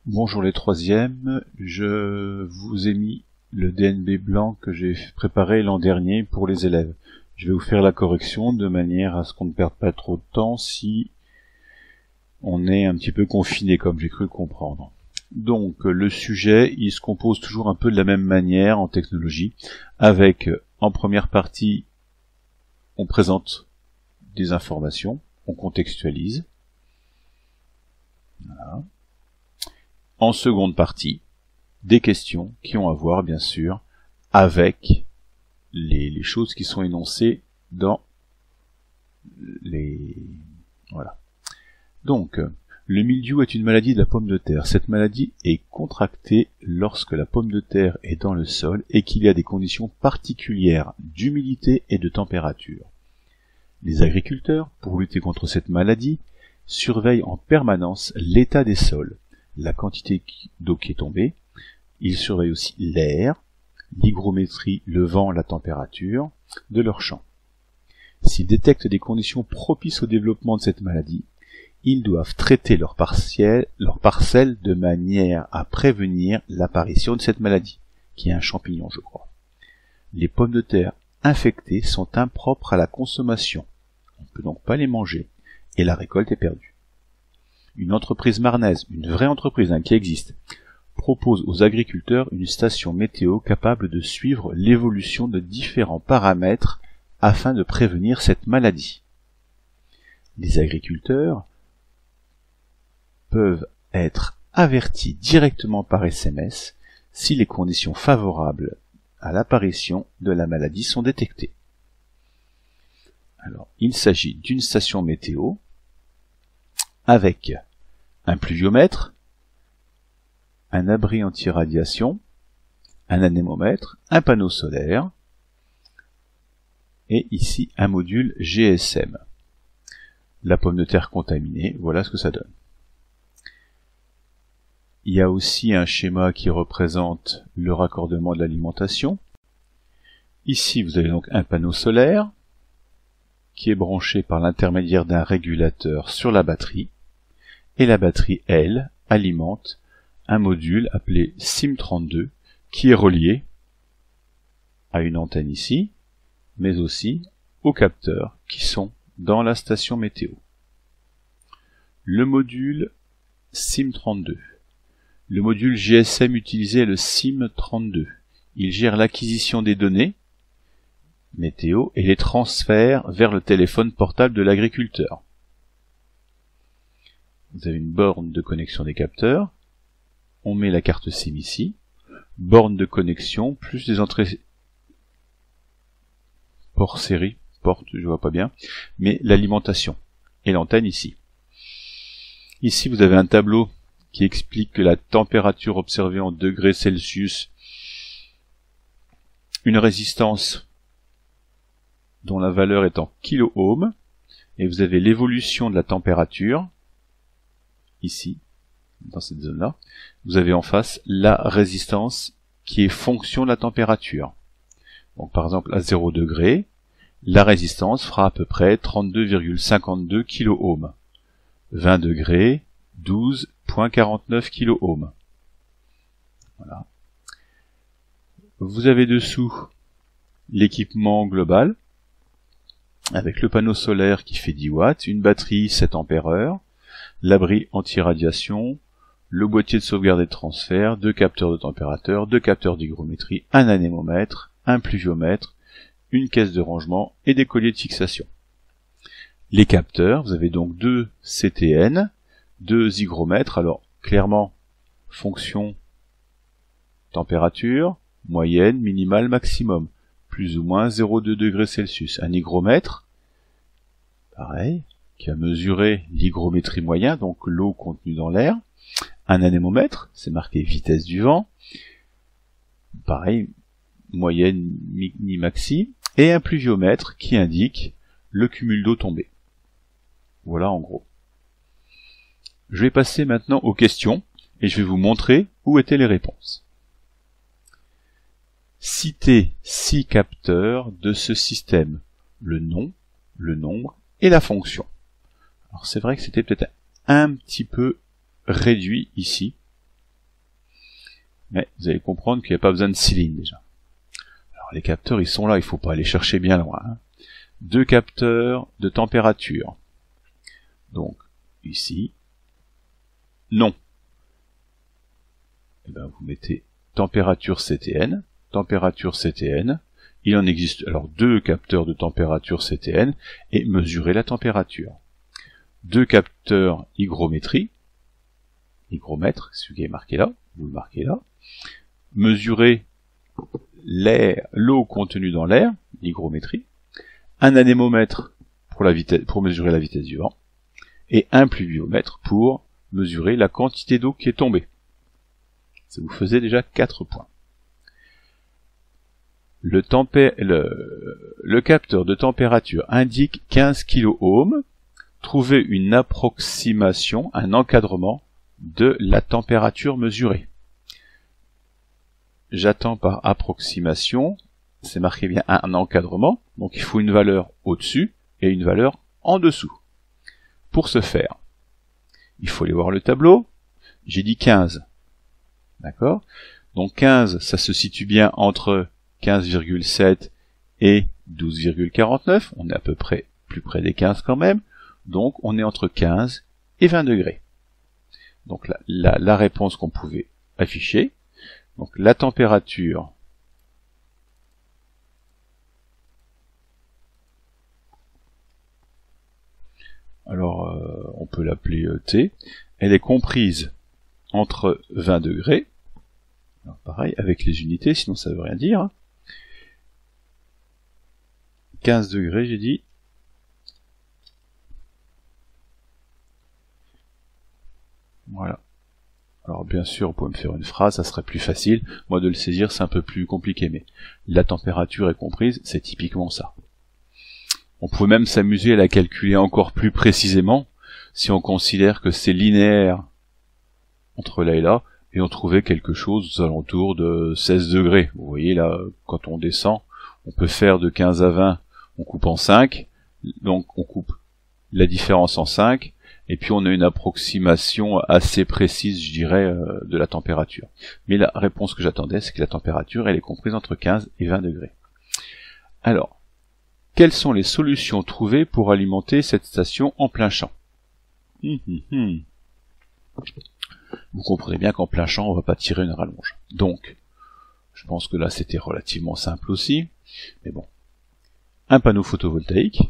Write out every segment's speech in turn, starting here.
Bonjour les troisièmes, je vous ai mis le DNB blanc que j'ai préparé l'an dernier pour les élèves. Je vais vous faire la correction de manière à ce qu'on ne perde pas trop de temps si on est un petit peu confiné comme j'ai cru le comprendre. Donc le sujet, il se compose toujours un peu de la même manière en technologie, avec en première partie, on présente des informations, on contextualise. Voilà. En seconde partie, des questions qui ont à voir, bien sûr, avec les choses qui sont énoncées dans les... Voilà. Donc, le mildiou est une maladie de la pomme de terre. Cette maladie est contractée lorsque la pomme de terre est dans le sol et qu'il y a des conditions particulières d'humidité et de température. Les agriculteurs, pour lutter contre cette maladie, surveillent en permanence l'état des sols, la quantité d'eau qui est tombée. Ils surveillent aussi l'air, l'hygrométrie, le vent, la température de leur champ. S'ils détectent des conditions propices au développement de cette maladie, ils doivent traiter leur parcelle de manière à prévenir l'apparition de cette maladie, qui est un champignon, je crois. Les pommes de terre infectées sont impropres à la consommation. On ne peut donc pas les manger, et la récolte est perdue. Une entreprise marnaise, une vraie entreprise qui existe, propose aux agriculteurs une station météo capable de suivre l'évolution de différents paramètres afin de prévenir cette maladie. Les agriculteurs peuvent être avertis directement par SMS si les conditions favorables à l'apparition de la maladie sont détectées. Alors, il s'agit d'une station météo avec un pluviomètre, un abri anti-radiation, un anémomètre, un panneau solaire et ici un module GSM. La pomme de terre contaminée, voilà ce que ça donne. Il y a aussi un schéma qui représente le raccordement de l'alimentation. Ici, vous avez donc un panneau solaire qui est branché par l'intermédiaire d'un régulateur sur la batterie. Et la batterie, elle, alimente un module appelé SIM32 qui est relié à une antenne ici, mais aussi aux capteurs qui sont dans la station météo. Le module SIM32. Le module GSM utilisé est le SIM32. Il gère l'acquisition des données météo et les transfère vers le téléphone portable de l'agriculteur. Vous avez une borne de connexion des capteurs. On met la carte SIM ici. Borne de connexion, plus des entrées port série, porte, je vois pas bien, mais l'alimentation et l'antenne ici. Ici, vous avez un tableau qui explique que la température observée en degrés Celsius, une résistance dont la valeur est en kilo-ohms, et vous avez l'évolution de la température, ici, dans cette zone-là. Vous avez en face la résistance qui est fonction de la température. Donc par exemple à 0 degré, la résistance fera à peu près 32,52 kilo-ohms. 20 degrés, 12,49 kilo-ohms. Voilà. Vous avez dessous l'équipement global, avec le panneau solaire qui fait 10 watts, une batterie 7 ampères-heure, l'abri anti-radiation, le boîtier de sauvegarde et de transfert, 2 capteurs de température, 2 capteurs d'hygrométrie, un anémomètre, un pluviomètre, une caisse de rangement et des colliers de fixation. Les capteurs, vous avez donc 2 CTN, 2 hygromètres, alors clairement fonction température, moyenne, minimale, maximum, plus ou moins 0,2 degrés Celsius. Un hygromètre, pareil, qui a mesuré l'hygrométrie moyen, donc l'eau contenue dans l'air. Un anémomètre, c'est marqué vitesse du vent, pareil, moyenne, mini, maxi, et un pluviomètre qui indique le cumul d'eau tombée. Voilà en gros. Je vais passer maintenant aux questions, et je vais vous montrer où étaient les réponses. Citez 6 capteurs de ce système, le nom, le nombre et la fonction. Alors c'est vrai que c'était peut-être un petit peu réduit ici, Mais vous allez comprendre qu'il n'y a pas besoin de 6 lignes déjà. Alors les capteurs, ils sont là, il ne faut pas aller chercher bien loin. Hein. 2 capteurs de température. Donc, ici, non. Et ben, vous mettez température CTN, il en existe alors 2 capteurs de température CTN, et mesurez la température. 2 capteurs hygrométrie, hygromètre, celui qui est marqué là, vous le marquez là, mesurez l'eau contenue dans l'air, l'hygrométrie, un anémomètre pour mesurer la vitesse du vent, et un pluviomètre pour mesurer la quantité d'eau qui est tombée. Ça vous faisait déjà 4 points. Le capteur de température indique 15 kOhm. Trouvez une approximation, un encadrement de la température mesurée. J'attends par approximation, c'est marqué bien un encadrement, donc il faut une valeur au-dessus et une valeur en dessous. Pour ce faire, il faut aller voir le tableau, j'ai dit 15, d'accord? Donc 15, ça se situe bien entre 15,7 et 12,49, on est à peu près plus près des 15 quand même, donc on est entre 15 et 20 degrés. Donc la réponse qu'on pouvait afficher, donc la température alors on peut l'appeler T, elle est comprise entre 20 degrés, alors pareil avec les unités, sinon ça veut rien dire, 15 degrés j'ai dit, voilà. Alors bien sûr, vous pouvez me faire une phrase, ça serait plus facile. Moi de le saisir, c'est un peu plus compliqué, mais la température est comprise, c'est typiquement ça. On pourrait même s'amuser à la calculer encore plus précisément, si on considère que c'est linéaire entre là et là, et on trouvait quelque chose aux alentours de 16 degrés. Vous voyez là, quand on descend, on peut faire de 15 à 20, on coupe en 5, donc on coupe la différence en 5, et puis on a une approximation assez précise, je dirais, de la température. Mais la réponse que j'attendais, c'est que la température, elle est comprise entre 15 et 20 degrés. Alors, quelles sont les solutions trouvées pour alimenter cette station en plein champ? Vous comprenez bien qu'en plein champ, on va pas tirer une rallonge. Donc, je pense que là, c'était relativement simple aussi. Mais bon, un panneau photovoltaïque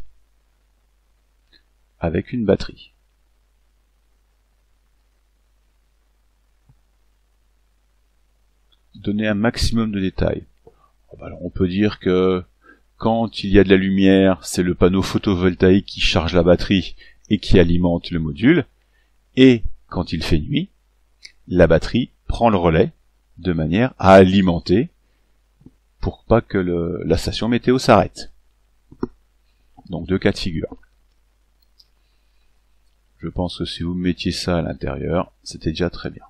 avec une batterie. Donner un maximum de détails. Alors on peut dire que quand il y a de la lumière, c'est le panneau photovoltaïque qui charge la batterie et qui alimente le module, et quand il fait nuit, la batterie prend le relais de manière à alimenter pour pas que la station météo s'arrête. Donc 2 cas de figure. Je pense que si vous mettiez ça à l'intérieur, c'était déjà très bien.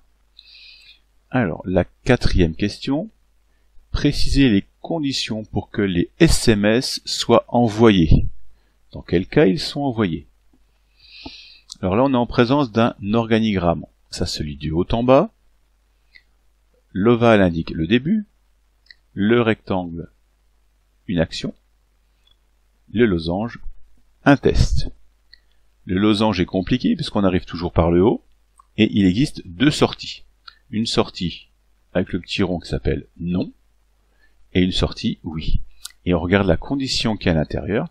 Alors, la 4e question, précisez les conditions pour que les SMS soient envoyés. Dans quel cas ils sont envoyés? Alors là, on est en présence d'un organigramme. Ça se lit du haut en bas. L'ovale indique le début, le rectangle, une action, le losange, un test. Le losange est compliqué puisqu'on arrive toujours par le haut, et il existe 2 sorties. Une sortie avec le petit rond qui s'appelle non, et une sortie oui. Et on regarde la condition qui est à l'intérieur.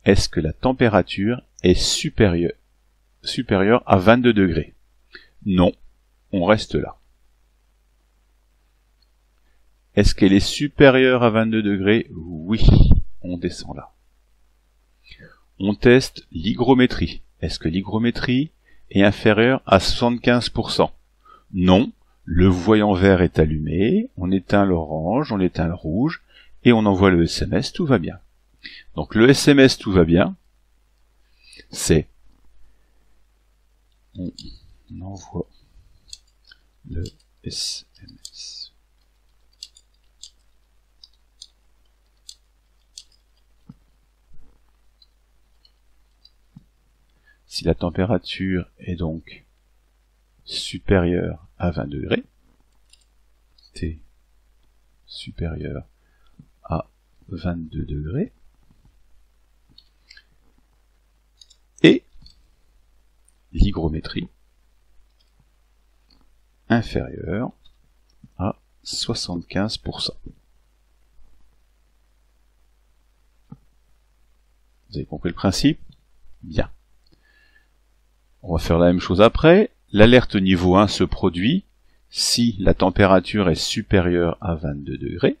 Est-ce que la température est supérieure à 22 degrés? Non, on reste là. Est-ce qu'elle est supérieure à 22 degrés? Oui, on descend là. On teste l'hygrométrie. Est-ce que l'hygrométrie est inférieure à 75%? Non. Le voyant vert est allumé, on éteint l'orange, on éteint le rouge, et on envoie le SMS, tout va bien. Donc le SMS, tout va bien, c'est on envoie le SMS. Si la température est donc supérieure à 20 degrés, l'humidité supérieure à 22 degrés et l'hygrométrie inférieure à 75%. Vous avez compris le principe? Bien. On va faire la même chose après. L'alerte niveau 1 se produit si la température est supérieure à 22 degrés.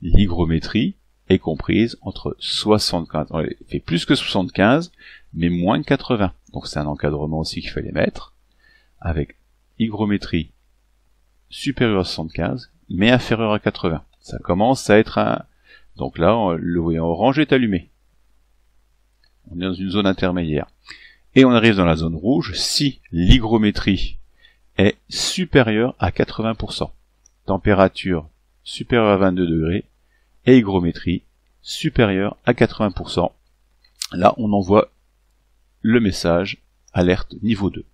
L'hygrométrie est comprise entre 75, elle fait plus que 75, mais moins que 80. Donc c'est un encadrement aussi qu'il fallait mettre, avec hygrométrie supérieure à 75, mais inférieure à 80. Ça commence à être un... Donc là, le voyant orange est allumé. On est dans une zone intermédiaire. Et on arrive dans la zone rouge si l'hygrométrie est supérieure à 80%. Température supérieure à 22 degrés et hygrométrie supérieure à 80%. Là, on envoie le message alerte niveau 2.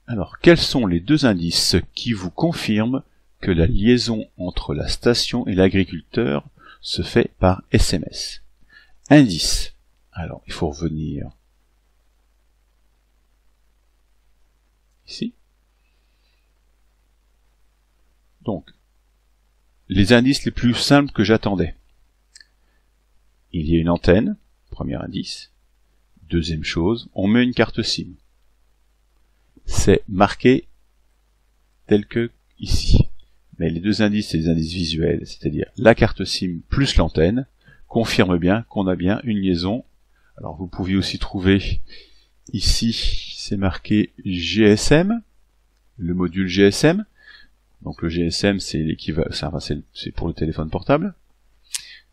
Alors, quels sont les deux indices qui vous confirment que la liaison entre la station et l'agriculteur se fait par SMS? Indice. Alors, il faut revenir ici. Donc, les indices les plus simples que j'attendais. Il y a une antenne, premier indice. Deuxième chose, on met une carte SIM. C'est marqué tel que ici. Mais les deux indices, c'est des indices visuels, c'est-à-dire la carte SIM plus l'antenne, confirme bien qu'on a bien une liaison. Alors vous pouviez aussi trouver ici, c'est marqué GSM, le module GSM. Donc le GSM, c'est l'équivalent, c'est pour le téléphone portable.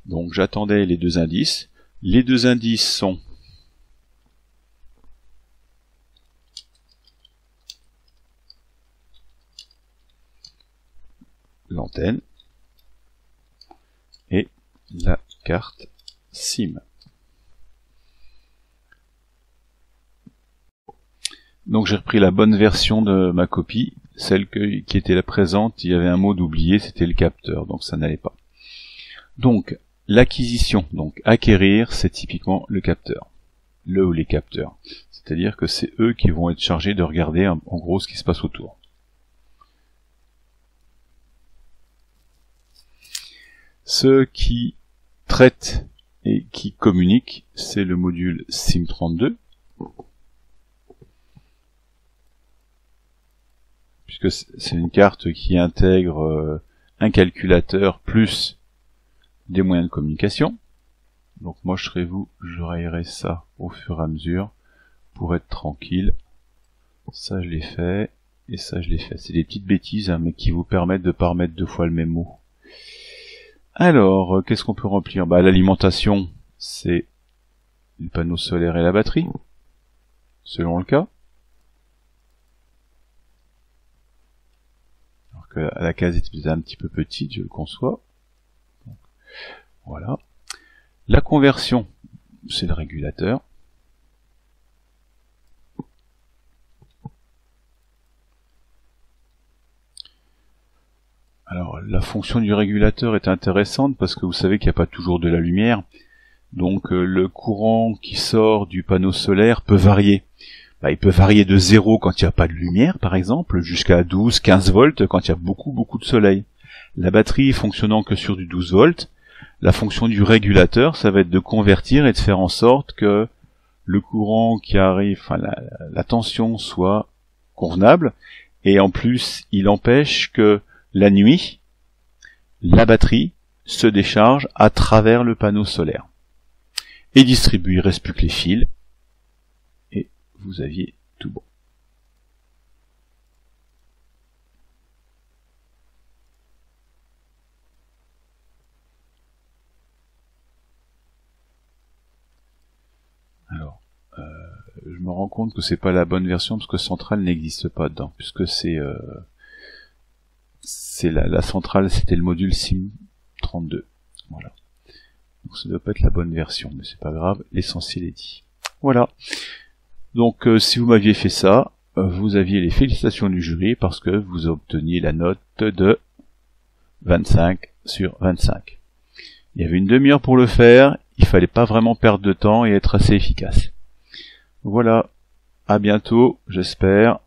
Donc j'attendais les deux indices. Les deux indices sont l'antenne et la carte SIM. Donc j'ai repris la bonne version de ma copie, celle qui était là présente, il y avait un mot d'oublié, c'était le capteur, donc ça n'allait pas. Donc l'acquisition, donc acquérir, c'est typiquement le capteur, le ou les capteurs. C'est-à-dire que c'est eux qui vont être chargés de regarder en gros ce qui se passe autour. Ceux qui traitent et qui communiquent, c'est le module SIM32, puisque c'est une carte qui intègre un calculateur plus des moyens de communication. Donc moi je serais vous, je rayerai ça au fur et à mesure pour être tranquille. Ça je l'ai fait, et ça je l'ai fait. C'est des petites bêtises, hein, mais qui vous permettent de ne pas remettre deux fois le même mot. Alors, qu'est-ce qu'on peut remplir? Bah, l'alimentation, c'est le panneau solaire et la batterie, selon le cas. Alors que la case est un petit peu petite, je le conçois. Donc, voilà. La conversion, c'est le régulateur. Alors, la fonction du régulateur est intéressante parce que vous savez qu'il n'y a pas toujours de la lumière. Donc, le courant qui sort du panneau solaire peut varier. Il peut varier de 0 quand il n'y a pas de lumière, par exemple, jusqu'à 12, 15 volts quand il y a beaucoup de soleil. La batterie fonctionnant que sur du 12 volts, la fonction du régulateur, ça va être de convertir et de faire en sorte que le courant qui arrive, enfin la tension soit convenable. Et en plus, il empêche que la nuit, la batterie se décharge à travers le panneau solaire. Et distribue, il ne reste plus que les fils. Et vous aviez tout bon. Alors, je me rends compte que c'est pas la bonne version parce que centrale n'existe pas dedans, puisque c'est la centrale, c'était le module SIM32. Voilà. Donc ça doit pas être la bonne version, mais c'est pas grave, l'essentiel est dit. Voilà. Donc si vous m'aviez fait ça, vous aviez les félicitations du jury parce que vous obteniez la note de 25 sur 25. Il y avait une demi-heure pour le faire, il fallait pas vraiment perdre de temps et être assez efficace. Voilà, à bientôt, j'espère.